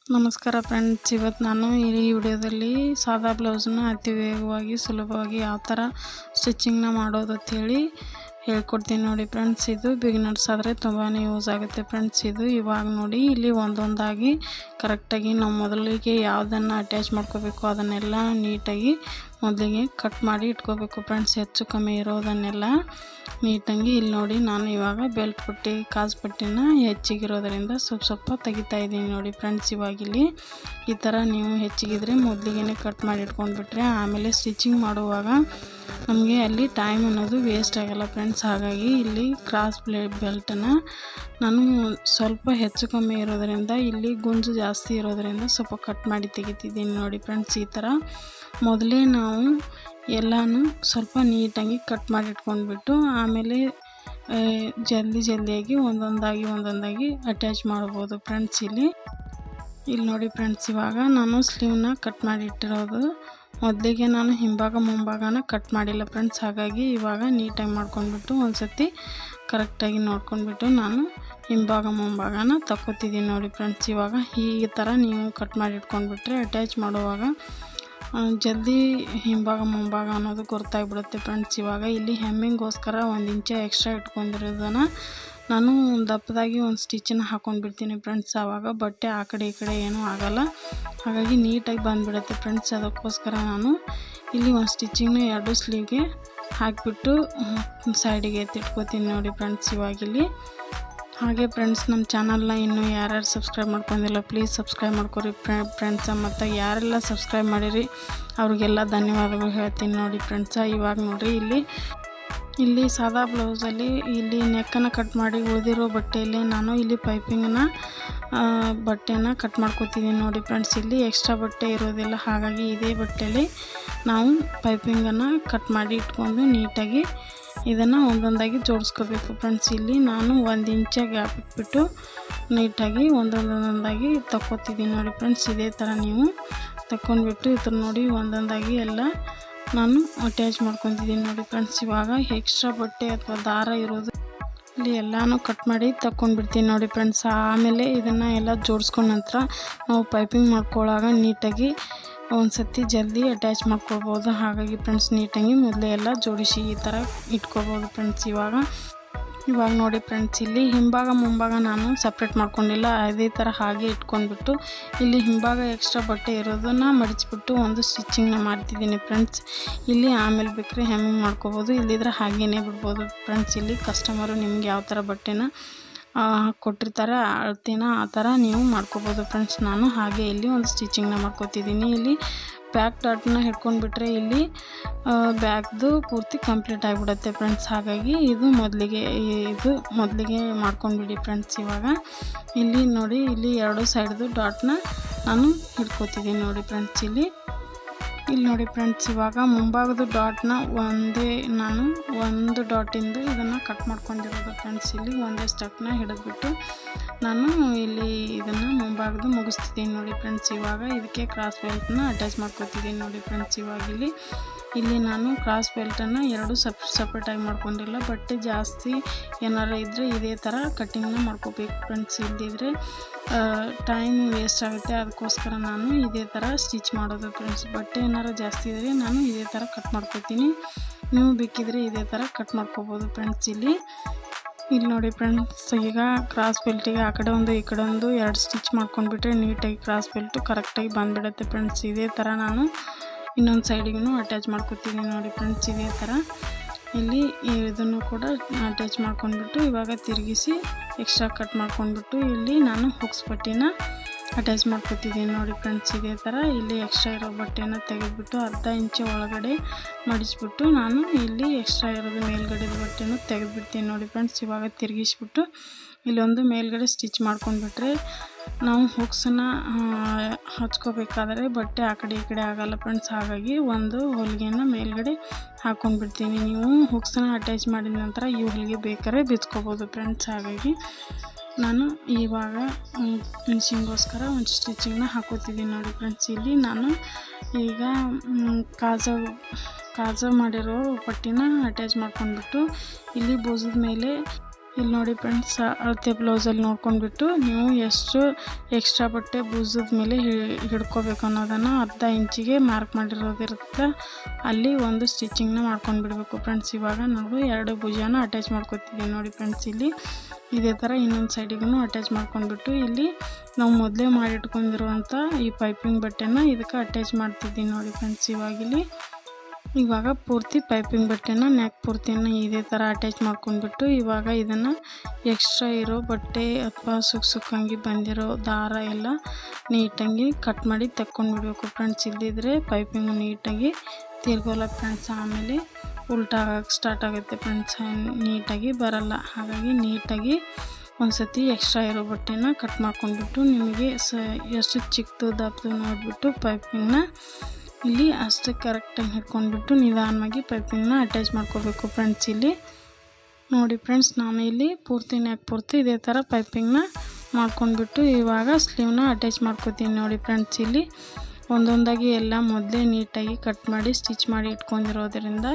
ನಮಸ್ಕಾರ ಫ್ರೆಂಡ್ಸ್, ಇವತ್ತು ನಾನು ಈ ವಿಡಿಯೋದಲ್ಲಿ ಸಾದಾ ಬ್ಲೌಸ್ನ ಅತಿ ವೇಗವಾಗಿ ಸುಲಭವಾಗಿ ಯಾವ ಥರ ಸ್ಟಿಚಿಂಗ್ನ ಮಾಡೋದು ಅಂತೇಳಿ ಹೇಳ್ಕೊಡ್ತೀನಿ ನೋಡಿ ಫ್ರೆಂಡ್ಸ್. ಇದು ಬಿಗಿನರ್ಸ್ ಆದರೆ ತುಂಬಾ ಯೂಸ್ ಆಗುತ್ತೆ ಫ್ರೆಂಡ್ಸ್. ಇದು ಇವಾಗ ನೋಡಿ ಇಲ್ಲಿ ಒಂದೊಂದಾಗಿ ಕರೆಕ್ಟಾಗಿ ನಾವು ಮೊದಲಿಗೆ ಯಾವುದನ್ನು ಅಟ್ಯಾಚ್ ಮಾಡ್ಕೋಬೇಕು ಅದನ್ನೆಲ್ಲ ನೀಟಾಗಿ ಮೊದಲಿಗೆ ಕಟ್ ಮಾಡಿ ಇಟ್ಕೋಬೇಕು ಫ್ರೆಂಡ್ಸ್. ಹೆಚ್ಚು ಕಮ್ಮಿ ಇರೋದನ್ನೆಲ್ಲ ನೀಟಾಗಿ ಇಲ್ಲಿ ನೋಡಿ ನಾನು ಇವಾಗ ಬೆಲ್ಟ್ ಪಟ್ಟಿ ಕಾಜು ಪಟ್ಟಿನ ಹೆಚ್ಚಿಗಿರೋದರಿಂದ ಸ್ವಲ್ಪ ತೆಗಿತಾ ಇದ್ದೀನಿ ನೋಡಿ ಫ್ರೆಂಡ್ಸ್. ಇವಾಗಿಲ್ಲಿ ಈ ಥರ ನೀವು ಹೆಚ್ಚಿಗಿದ್ರೆ ಮೊದಲಿಗೆ ಕಟ್ ಮಾಡಿ ಇಟ್ಕೊಂಡ್ಬಿಟ್ರೆ ಆಮೇಲೆ ಸ್ಟಿಚಿಂಗ್ ಮಾಡುವಾಗ ನಮಗೆ ಅಲ್ಲಿ ಟೈಮ್ ಅನ್ನೋದು ವೇಸ್ಟ್ ಆಗಲ್ಲ ಫ್ರೆಂಡ್ಸ್. ಹಾಗಾಗಿ ಇಲ್ಲಿ ಕ್ರಾಸ್ ಬೆಲ್ಟನ್ನು ನಾನು ಸ್ವಲ್ಪ ಹೆಚ್ಚು ಕಮ್ಮಿ ಇರೋದರಿಂದ ಇಲ್ಲಿ ಗುಂಜು ಜಾಸ್ತಿ ಇರೋದರಿಂದ ಸ್ವಲ್ಪ ಕಟ್ ಮಾಡಿ ತೆಗಿತಿದ್ದೀನಿ ನೋಡಿ ಫ್ರೆಂಡ್ಸ್. ಈ ಥರ ಮೊದಲೇ ನಾವು ಎಲ್ಲನೂ ಸ್ವಲ್ಪ ನೀಟಾಗಿ ಕಟ್ ಮಾಡಿ ಇಟ್ಕೊಂಡ್ಬಿಟ್ಟು ಆಮೇಲೆ ಜಲ್ದಿಯಾಗಿ ಒಂದೊಂದಾಗಿ ಅಟ್ಯಾಚ್ ಮಾಡ್ಬೋದು ಫ್ರೆಂಡ್ಸ್. ಇಲ್ಲಿ ನೋಡಿ ಫ್ರೆಂಡ್ಸ್, ಇವಾಗ ನಾನು ಸ್ಲೀವ್ನ ಕಟ್ ಮಾಡಿ ಇಟ್ಟಿರೋದು. ಮೊದಲಿಗೆ ನಾನು ಹಿಂಭಾಗ ಮುಂಭಾಗನ ಕಟ್ ಮಾಡಿಲ್ಲ ಫ್ರೆಂಡ್ಸ್. ಹಾಗಾಗಿ ಇವಾಗ ನೀಟಾಗಿ ಮಾಡ್ಕೊಂಡ್ಬಿಟ್ಟು ಒಂದು ಸತಿ ಕರೆಕ್ಟಾಗಿ ನೋಡ್ಕೊಂಡ್ಬಿಟ್ಟು ನಾನು ಹಿಂಭಾಗ ಮುಂಭಾಗನ ತಗೋತಿದ್ದೀನಿ ನೋಡಿ ಫ್ರೆಂಡ್ಸ್. ಇವಾಗ ಈ ಥರ ನೀವು ಕಟ್ ಮಾಡಿ ಇಟ್ಕೊಂಡ್ಬಿಟ್ರೆ ಅಟ್ಯಾಚ್ ಮಾಡುವಾಗ ಜಲ್ದಿ ಹಿಂಭಾಗ ಮುಂಭಾಗ ಅನ್ನೋದು ಗೊತ್ತಾಗ್ಬಿಡುತ್ತೆ ಫ್ರೆಂಡ್ಸ್. ಇವಾಗ ಇಲ್ಲಿ ಹೆಮ್ಮಿಂಗೋಸ್ಕರ 1 ಇಂಚ್ ಎಕ್ಸ್ಟ್ರಾ ಇಟ್ಕೊಂಡಿರೋದನ್ನು ನಾನು ದಪ್ಪದಾಗಿ ಒಂದು ಸ್ಟಿಚ್ಚನ್ನು ಹಾಕ್ಕೊಂಡ್ಬಿಡ್ತೀನಿ ಫ್ರೆಂಡ್ಸ್. ಆವಾಗ ಬಟ್ಟೆ ಆ ಕಡೆ ಈ ಕಡೆ ಏನೂ ಆಗೋಲ್ಲ, ಹಾಗಾಗಿ ನೀಟಾಗಿ ಬಂದುಬಿಡುತ್ತೆ ಫ್ರೆಂಡ್ಸ್. ಅದಕ್ಕೋಸ್ಕರ ನಾನು ಇಲ್ಲಿ ಒಂದು ಸ್ಟಿಚಿಂಗ್ನ 2 ಸ್ಲೀವ್ಗೆ ಹಾಕಿಬಿಟ್ಟು ಸೈಡಿಗೆ ಎತ್ತಿಟ್ಕೋತೀನಿ ನೋಡಿ ಫ್ರೆಂಡ್ಸ್. ಇವಾಗಿಲ್ಲಿ ಹಾಗೆ ಫ್ರೆಂಡ್ಸ್, ನಮ್ಮ ಚಾನಲ್ನ ಇನ್ನೂ ಯಾರ್ಯಾರು ಸಬ್ಸ್ಕ್ರೈಬ್ ಮಾಡ್ಕೊಂಡಿಲ್ಲ ಪ್ಲೀಸ್ ಸಬ್ಸ್ಕ್ರೈಬ್ ಮಾಡ್ಕೊರಿ ಫ್ರೆಂಡ್ಸ. ಮತ್ತು ಯಾರೆಲ್ಲ ಸಬ್ಸ್ಕ್ರೈಬ್ ಮಾಡಿರಿ ಅವ್ರಿಗೆಲ್ಲ ಧನ್ಯವಾದಗಳು ಹೇಳ್ತೀನಿ ನೋಡಿ ಫ್ರೆಂಡ್ಸ. ಇವಾಗ ನೋಡಿರಿ ಇಲ್ಲಿ ಸಾದಾ ಬ್ಲೌಸಲ್ಲಿ ಇಲ್ಲಿ ನೆಕ್ಕನ್ನು ಕಟ್ ಮಾಡಿ ಉಳಿದಿರೋ ಬಟ್ಟೆಯಲ್ಲಿ ನಾನು ಇಲ್ಲಿ ಪೈಪಿಂಗನ್ನ ಬಟ್ಟೆನ ಕಟ್ ಮಾಡ್ಕೊತಿದ್ದೀನಿ ನೋಡಿ ಫ್ರೆಂಡ್ಸ್. ಇಲ್ಲಿ ಎಕ್ಸ್ಟ್ರಾ ಬಟ್ಟೆ ಇರೋದಿಲ್ಲ, ಹಾಗಾಗಿ ಇದೇ ಬಟ್ಟೆಯಲ್ಲಿ ನಾವು ಪೈಪಿಂಗನ್ನು ಕಟ್ ಮಾಡಿ ಇಟ್ಕೊಂಡು ನೀಟಾಗಿ ಇದನ್ನು ಒಂದೊಂದಾಗಿ ಜೋಡಿಸ್ಕೋಬೇಕು ಫ್ರೆಂಡ್ಸ್. ಇಲ್ಲಿ ನಾನು 1 ಇಂಚ ಗ್ಯಾಪ್ ಇಟ್ಬಿಟ್ಟು ನೀಟಾಗಿ ಒಂದೊಂದಾಗಿ ತಕ್ಕೋತಿದ್ದೀನಿ ನೋಡಿ ಫ್ರೆಂಡ್ಸ್. ಇದೇ ಥರ ನೀವು ತಕ್ಕೊಂಡ್ಬಿಟ್ಟು ಇದ್ರ ನೋಡಿ ಒಂದೊಂದಾಗಿ ಎಲ್ಲ ನಾನು ಅಟ್ಯಾಚ್ ಮಾಡ್ಕೊತಿದ್ದೀನಿ ನೋಡಿ ಫ್ರೆಂಡ್ಸ್. ಇವಾಗ ಎಕ್ಸ್ಟ್ರಾ ಬಟ್ಟೆ ಅಥವಾ ದಾರ ಇರೋದು ಇಲ್ಲಿ ಎಲ್ಲನೂ ಕಟ್ ಮಾಡಿ ತಕ್ಕೊಂಡ್ಬಿಡ್ತೀನಿ ನೋಡಿ ಫ್ರೆಂಡ್ಸ್. ಆಮೇಲೆ ಇದನ್ನು ಎಲ್ಲ ಜೋಡಿಸ್ಕೊಂಡ ನಂತರ ನಾವು ಪೈಪಿಂಗ್ ಮಾಡ್ಕೊಳ್ಳೋವಾಗ ನೀಟಾಗಿ ಒಂದು ಸತಿ ಜಲ್ದಿ ಅಟ್ಯಾಚ್ ಮಾಡ್ಕೊಳ್ಬೋದು. ಹಾಗಾಗಿ ಫ್ರೆಂಡ್ಸ್ ನೀಟಾಗಿ ಮೊದಲೇ ಎಲ್ಲ ಜೋಡಿಸಿ ಈ ಥರ ಇಟ್ಕೋಬೋದು ಫ್ರೆಂಡ್ಸ್. ಇವಾಗ ನೋಡಿ ಫ್ರೆಂಡ್ಸ್, ಇಲ್ಲಿ ಹಿಂಭಾಗ ಮುಂಭಾಗ ನಾನು ಸಪ್ರೇಟ್ ಮಾಡ್ಕೊಂಡಿಲ್ಲ, ಅದೇ ಥರ ಹಾಗೆ ಇಟ್ಕೊಂಡ್ಬಿಟ್ಟು ಇಲ್ಲಿ ಹಿಂಭಾಗ ಎಕ್ಸ್ಟ್ರಾ ಬಟ್ಟೆ ಇರೋದನ್ನು ಮಡಿಚಿಬಿಟ್ಟು ಒಂದು ಸ್ಟಿಚಿಂಗ್ನ ಮಾಡ್ತಿದ್ದೀನಿ ಫ್ರೆಂಡ್ಸ್. ಇಲ್ಲಿ ಆಮೇಲೆ ಬೇಕಾದ್ರೆ ಹೆಮ್ಮಿಂಗ್ ಮಾಡ್ಕೋಬೋದು, ಇಲ್ಲಿದ್ರೆ ಹಾಗೇ ಬಿಡ್ಬೋದು ಫ್ರೆಂಡ್ಸ್. ಇಲ್ಲಿ ಕಸ್ಟಮರು ನಿಮ್ಗೆ ಯಾವ ಥರ ಬಟ್ಟೆನ ಕೊಟ್ಟಿರ್ತಾರೆ ಅಳ್ತೀನ ಆ ಥರ ನೀವು ಮಾಡ್ಕೋಬೋದು ಫ್ರೆಂಡ್ಸ್. ನಾನು ಹಾಗೆ ಇಲ್ಲಿ ಒಂದು ಸ್ಟಿಚಿಂಗ್ನ ಮಾಡ್ಕೋತಿದ್ದೀನಿ. ಇಲ್ಲಿ ಬ್ಯಾಕ್ ಡಾಟ್ನ ಹಿಡ್ಕೊಂಡ್ಬಿಟ್ರೆ ಇಲ್ಲಿ ಬ್ಯಾಗ್ದು ಪೂರ್ತಿ ಕಂಪ್ಲೀಟ್ ಆಗಿಬಿಡುತ್ತೆ ಫ್ರೆಂಡ್ಸ್. ಹಾಗಾಗಿ ಇದು ಮೊದಲಿಗೆ ಮಾಡ್ಕೊಂಡ್ಬಿಡಿ ಫ್ರೆಂಡ್ಸ್. ಇವಾಗ ಇಲ್ಲಿ ನೋಡಿ ಇಲ್ಲಿ 2 ಸೈಡ್ದು ಡಾಟ್ನ ನಾನು ಹಿಡ್ಕೋತಿದ್ದೀನಿ ನೋಡಿ ಫ್ರೆಂಡ್ಸ್. ಇಲ್ಲಿ ನೋಡಿ ಫ್ರೆಂಡ್ಸ್, ಇವಾಗ ಮುಂಭಾಗದ ಡಾಟ್ನ ನಾನು ಒಂದು ಡಾಟಿಂದ ಇದನ್ನು ಕಟ್ ಮಾಡ್ಕೊಂಡಿರೋದು ಫ್ರೆಂಡ್ಸ್. ಇಲ್ಲಿ ಒಂದೇ ಸ್ಟೆಪ್ನ ಹಿಡಿದ್ಬಿಟ್ಟು ನಾನು ಇಲ್ಲಿ ಇದನ್ನು ಮುಂಭಾಗದ ಮುಗಿಸ್ತಿದ್ದೀನಿ ನೋಡಿ ಫ್ರೆಂಡ್ಸ್. ಇವಾಗ ಇದಕ್ಕೆ ಕ್ರಾಸ್ ಬೆಲ್ಟ್ನ ಅಟ್ಯಾಚ್ ಮಾಡ್ಕೊತಿದ್ದೀನಿ ನೋಡಿ ಫ್ರೆಂಡ್ಸ್. ಇವಾಗ ಇಲ್ಲಿ ನಾನು ಕ್ರಾಸ್ ಬೆಲ್ಟನ್ನು 2 ಸಪ್ರೇಟಾಗಿ ಮಾಡ್ಕೊಂಡಿಲ್ಲ. ಬಟ್ಟೆ ಜಾಸ್ತಿ ಏನಾರು ಇದ್ದರೆ ಇದೇ ಥರ ಕಟ್ಟಿಂಗ್ನ ಮಾಡ್ಕೋಬೇಕು ಫ್ರೆಂಡ್ಸ್. ಇಲ್ಲದಿದ್ದರೆ ಟೈಮ್ ವೇಸ್ಟ್ ಆಗುತ್ತೆ, ಅದಕ್ಕೋಸ್ಕರ ನಾನು ಇದೇ ಥರ ಸ್ಟಿಚ್ ಮಾಡೋದು ಫ್ರೆಂಡ್ಸ್. ಬಟ್ಟೆ ಏನಾರು ಜಾಸ್ತಿ ಇದ್ದರೆ ನಾನು ಇದೇ ಥರ ಕಟ್ ಮಾಡ್ಕೋತೀನಿ, ನೀವು ಬೇಕಿದ್ರೆ ಇದೇ ಥರ ಕಟ್ ಮಾಡ್ಕೋಬೋದು ಫ್ರೆಂಡ್ಸ್. ಇಲ್ಲಿ ನೋಡಿ ಫ್ರೆಂಡ್ಸ್, ಈಗ ಕ್ರಾಸ್ ಬೆಲ್ಟಿಗೆ ಆ ಕಡೆ ಒಂದು ಈ ಕಡೆ ಒಂದು 2 ಸ್ಟಿಚ್ ಮಾಡ್ಕೊಂಡ್ಬಿಟ್ರೆ ನೀಟಾಗಿ ಕ್ರಾಸ್ ಬೆಲ್ಟು ಕರೆಕ್ಟಾಗಿ ಬಂದುಬಿಡುತ್ತೆ ಫ್ರೆಂಡ್ಸ್. ಇದೇ ಥರ ನಾನು ಇನ್ನೊಂದು ಸೈಡಿಗೂ ಅಟ್ಯಾಚ್ ಮಾಡ್ಕೊತೀನಿ ನೋಡಿ ಫ್ರೆಂಡ್ಸ್. ಇದೇ ಥರ ಇಲ್ಲಿ ಇದನ್ನು ಕೂಡ ಅಟ್ಯಾಚ್ ಮಾಡ್ಕೊಂಡ್ಬಿಟ್ಟು ಇವಾಗ ತಿರುಗಿಸಿ ಎಕ್ಸ್ಟ್ರಾ ಕಟ್ ಮಾಡ್ಕೊಂಡ್ಬಿಟ್ಟು ಇಲ್ಲಿ ನಾನು ಹುಕ್ಸ್ ಪಟ್ಟಿನ ಅಟ್ಯಾಚ್ ಮಾಡ್ಕೊತಿದ್ದೀನಿ ನೋಡಿ ಫ್ರೆಂಡ್ಸ್. ಇದೇ ಥರ ಇಲ್ಲಿ ಎಕ್ಸ್ಟ್ರಾ ಇರೋ ಬಟ್ಟೆನ ತೆಗೆದುಬಿಟ್ಟು 1/2 ಇಂಚ್ ಒಳಗಡೆ ಮಡಿಸ್ಬಿಟ್ಟು ನಾನು ಇಲ್ಲಿ ಎಕ್ಸ್ಟ್ರಾ ಇರೋದು ಮೇಲ್ಗಡೆದ ಬಟ್ಟೆನೂ ತೆಗೆದುಬಿಡ್ತೀನಿ ನೋಡಿ ಫ್ರೆಂಡ್ಸ್. ಇವಾಗ ತಿರುಗಿಸ್ಬಿಟ್ಟು ಇಲ್ಲೊಂದು ಮೇಲ್ಗಡೆ ಸ್ಟಿಚ್ ಮಾಡ್ಕೊಂಡ್ಬಿಟ್ರೆ ನಾವು ಹುಕ್ಸನ್ನು ಹಚ್ಕೋಬೇಕಾದ್ರೆ ಬಟ್ಟೆ ಆ ಕಡೆ ಈ ಕಡೆ ಆಗೋಲ್ಲ ಫ್ರೆಂಡ್ಸ್. ಹಾಗಾಗಿ ಒಂದು ಹೊಲಿಗೆನ ಮೇಲ್ಗಡೆ ಹಾಕ್ಕೊಂಡ್ಬಿಡ್ತೀನಿ. ನೀವು ಹುಕ್ಸನ್ನು ಅಟ್ಯಾಚ್ ಮಾಡಿದ ನಂತರ ಈ ಹೊಲಿಗೆ ಬೇಕಾದ್ರೆ ಬಿಚ್ಕೋಬೋದು ಫ್ರೆಂಡ್ಸ್. ಹಾಗಾಗಿ ನಾನು ಇವಾಗ ಫಿನಿಶಿಂಗೋಸ್ಕರ ಒಂದು ಸ್ಟಿಚಿಂಗ್ನ ಹಾಕೋತಿದ್ದೀನಿ ನೋಡಿ ಫ್ರೆಂಡ್ಸ್. ಇಲ್ಲಿ ನಾನು ಈಗ ಕಾಜಾ ಮಾಡಿರೋ ಪಟ್ಟಿನ ಅಟ್ಯಾಚ್ ಮಾಡ್ಕೊಂಡ್ಬಿಟ್ಟು ಇಲ್ಲಿ ಭುಜದ ಮೇಲೆ ಇಲ್ಲಿ ನೋಡಿ ಫ್ರೆಂಡ್ಸ್, ಅಳತೆ ಬ್ಲೌಸಲ್ಲಿ ನೋಡ್ಕೊಂಡ್ಬಿಟ್ಟು ನೀವು ಎಷ್ಟು ಎಕ್ಸ್ಟ್ರಾ ಬಟ್ಟೆ ಭುಜದ ಮೇಲೆ ಹಿಡ್ಕೋಬೇಕು ಅನ್ನೋದನ್ನು ಅರ್ಧ ಇಂಚಿಗೆ ಮಾರ್ಕ್ ಮಾಡಿರೋದಿರುತ್ತೆ, ಅಲ್ಲಿ ಒಂದು ಸ್ಟಿಚಿಂಗ್ನ ಮಾಡ್ಕೊಂಡು ಬಿಡಬೇಕು ಫ್ರೆಂಡ್ಸ್. ಇವಾಗ ನಾವು 2 ಭುಜನ ಅಟ್ಯಾಚ್ ಮಾಡ್ಕೊತಿದ್ದೀವಿ ನೋಡಿ ಫ್ರೆಂಡ್ಸ್. ಇಲ್ಲಿ ಇದೇ ಥರ ಇನ್ನೊಂದು ಸೈಡಿಗೂ ಅಟ್ಯಾಚ್ ಮಾಡ್ಕೊಂಡ್ಬಿಟ್ಟು ಇಲ್ಲಿ ನಾವು ಮೊದಲೇ ಮಾಡಿಟ್ಕೊಂಡಿರುವಂಥ ಈ ಪೈಪಿಂಗ್ ಬಟ್ಟೆನ ಇದಕ್ಕೆ ಅಟ್ಯಾಚ್ ಮಾಡ್ತಿದ್ದೀವಿ ನೋಡಿ ಫ್ರೆಂಡ್ಸ್. ಇವಾಗ ಪೂರ್ತಿ ಪೈಪಿಂಗ್ ಬಟ್ಟೆನ ನೆಕ್ ಪೂರ್ತಿನ ಇದೇ ಥರ ಅಟ್ಯಾಚ್ ಮಾಡ್ಕೊಂಡ್ಬಿಟ್ಟು ಇವಾಗ ಇದನ್ನು ಎಕ್ಸ್ಟ್ರಾ ಇರೋ ಬಟ್ಟೆ ಅಥವಾ ಸುಕ್ಕಂಗಿ ಬಂದಿರೋ ದಾರ ಎಲ್ಲ ನೀಟಾಗಿ ಕಟ್ ಮಾಡಿ ತೆಕ್ಕೊಂಡ್ಬಿಡ್ಬೇಕು ಫ್ರೆಂಡ್ಸ್. ಇಲ್ಲದಿದ್ದರೆ ಪೈಪಿಂಗು ನೀಟಾಗಿ ತಿರ್ಗೋಲ್ಲ ಫ್ರೆಂಡ್ಸ್, ಆಮೇಲೆ ಉಲ್ಟಾ ಆಗಕ್ಕೆ ಸ್ಟಾರ್ಟ್ ಆಗುತ್ತೆ ಫ್ರೆಂಡ್ಸ್, ನೀಟಾಗಿ ಬರಲ್ಲ. ಹಾಗಾಗಿ ನೀಟಾಗಿ ಒಂದು ಸತಿ ಎಕ್ಸ್ಟ್ರಾ ಇರೋ ಬಟ್ಟೆನ ಕಟ್ ಮಾಡ್ಕೊಂಡ್ಬಿಟ್ಟು ನಿಮಗೆ ಎಷ್ಟು ಚಿಕ್ಕದು ದಪ್ಪದು ನೋಡಿಬಿಟ್ಟು ಪೈಪಿಂಗ್ನ ಇಲ್ಲಿ ಅಷ್ಟೇ ಕರೆಕ್ಟಾಗಿ ಹಿಡ್ಕೊಂಡ್ಬಿಟ್ಟು ನಿಧಾನವಾಗಿ ಪೈಪಿಂಗ್ನ ಅಟ್ಯಾಚ್ ಮಾಡ್ಕೋಬೇಕು ಫ್ರೆಂಡ್ಸ್. ಇಲ್ಲಿ ನೋಡಿ ಫ್ರೆಂಡ್ಸ್, ನಾನು ಇಲ್ಲಿ ನೆಕ್ ಪೂರ್ತಿ ಇದೇ ಥರ ಪೈಪಿಂಗ್ನ ಮಾಡ್ಕೊಂಡ್ಬಿಟ್ಟು ಇವಾಗ ಸ್ಲೀವ್ನ ಅಟ್ಯಾಚ್ ಮಾಡ್ಕೋತೀನಿ ನೋಡಿ ಫ್ರೆಂಡ್ಸ್. ಇಲ್ಲಿ ಒಂದೊಂದಾಗಿ ಎಲ್ಲ ಮೊದಲೇ ನೀಟಾಗಿ ಕಟ್ ಮಾಡಿ ಸ್ಟಿಚ್ ಮಾಡಿ ಇಟ್ಕೊಂಡಿರೋದ್ರಿಂದ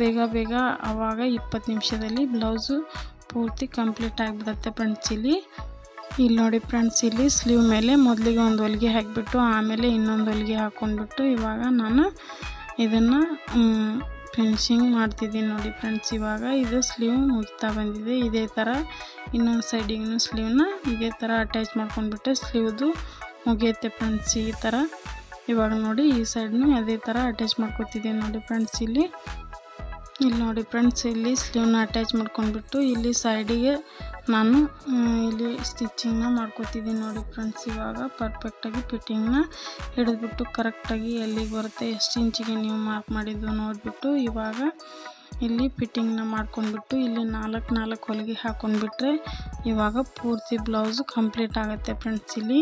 ಬೇಗ ಆವಾಗ 20 ನಿಮಿಷದಲ್ಲಿ ಬ್ಲೌಸು ಪೂರ್ತಿ ಕಂಪ್ಲೀಟ್ ಆಗಿಬಿಡುತ್ತೆ ಫ್ರೆಂಡ್ಸ್. ಇಲ್ಲಿ ನೋಡಿ ಫ್ರೆಂಡ್ಸ್, ಇಲ್ಲಿ ಸ್ಲೀವ್ ಮೇಲೆ ಮೊದಲಿಗೆ ಒಂದು ಹೊಲಿಗೆ ಹಾಕಿಬಿಟ್ಟು ಆಮೇಲೆ ಇನ್ನೊಂದು ಹೊಲಿಗೆ ಹಾಕ್ಕೊಂಡ್ಬಿಟ್ಟು ಇವಾಗ ನಾನು ಇದನ್ನು ಫಿನಿಶಿಂಗ್ ಮಾಡ್ತಿದ್ದೀನಿ ನೋಡಿ ಫ್ರೆಂಡ್ಸ್. ಇವಾಗ ಇದು ಸ್ಲೀವ್ ಮುಗಿತಾ ಬಂದಿದೆ. ಇದೇ ಥರ ಇನ್ನೊಂದು ಸೈಡಿಗೂ ಸ್ಲೀವ್ನ ಇದೇ ಥರ ಅಟ್ಯಾಚ್ ಮಾಡ್ಕೊಂಡ್ಬಿಟ್ಟು ಸ್ಲೀವ್ದು ಮುಗಿಯುತ್ತೆ ಫ್ರೆಂಡ್ಸ್. ಈ ಥರ ಇವಾಗ ನೋಡಿ ಈ ಸೈಡ್ನು ಅದೇ ಥರ ಅಟ್ಯಾಚ್ ಮಾಡ್ಕೊತಿದ್ದೀನಿ ನೋಡಿ ಫ್ರೆಂಡ್ಸ್. ಇಲ್ಲಿ ನೋಡಿ ಫ್ರೆಂಡ್ಸ್, ಇಲ್ಲಿ ಸ್ಲೀವ್ನ ಅಟ್ಯಾಚ್ ಮಾಡ್ಕೊಂಡ್ಬಿಟ್ಟು ಇಲ್ಲಿ ಸೈಡಿಗೆ ನಾನು ಇಲ್ಲಿ ಸ್ಟಿಚಿಂಗ್ನ ಮಾಡ್ಕೊತಿದ್ದೀನಿ ನೋಡಿ ಫ್ರೆಂಡ್ಸ್. ಇವಾಗ ಪರ್ಫೆಕ್ಟಾಗಿ ಫಿಟ್ಟಿಂಗ್ನ ಹಿಡಿದ್ಬಿಟ್ಟು ಕರೆಕ್ಟಾಗಿ ಎಲ್ಲಿಗೆ ಬರುತ್ತೆ, ಎಷ್ಟು ಇಂಚಿಗೆ ನೀವು ಮಾರ್ಕ್ ಮಾಡಿದ್ದು ನೋಡಿಬಿಟ್ಟು ಇವಾಗ ಇಲ್ಲಿ ಫಿಟ್ಟಿಂಗ್ನ ಮಾಡ್ಕೊಂಡ್ಬಿಟ್ಟು ಇಲ್ಲಿ 4 ಹೊಲಿಗೆ ಹಾಕ್ಕೊಂಡ್ಬಿಟ್ರೆ ಇವಾಗ ಪೂರ್ತಿ ಬ್ಲೌಸು ಕಂಪ್ಲೀಟ್ ಆಗುತ್ತೆ ಫ್ರೆಂಡ್ಸ್. ಇಲ್ಲಿ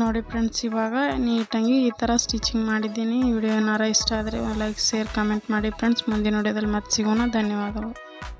ನೋಡಿ ಫ್ರೆಂಡ್ಸ್, ಇವಾಗ ನೀಟಾಗಿ ಈ ಥರ ಸ್ಟಿಚಿಂಗ್ ಮಾಡಿದ್ದೀನಿ. ಈ ವಿಡಿಯೋ ಏನಾರ ಇಷ್ಟ ಆದರೆ ಲೈಕ್, ಶೇರ್, ಕಮೆಂಟ್ ಮಾಡಿ ಫ್ರೆಂಡ್ಸ್. ಮುಂದಿನ ವಿಡಿಯೋದಲ್ಲಿ ಮತ್ತೆ ಸಿಗೋಣ. ಧನ್ಯವಾದಗಳು.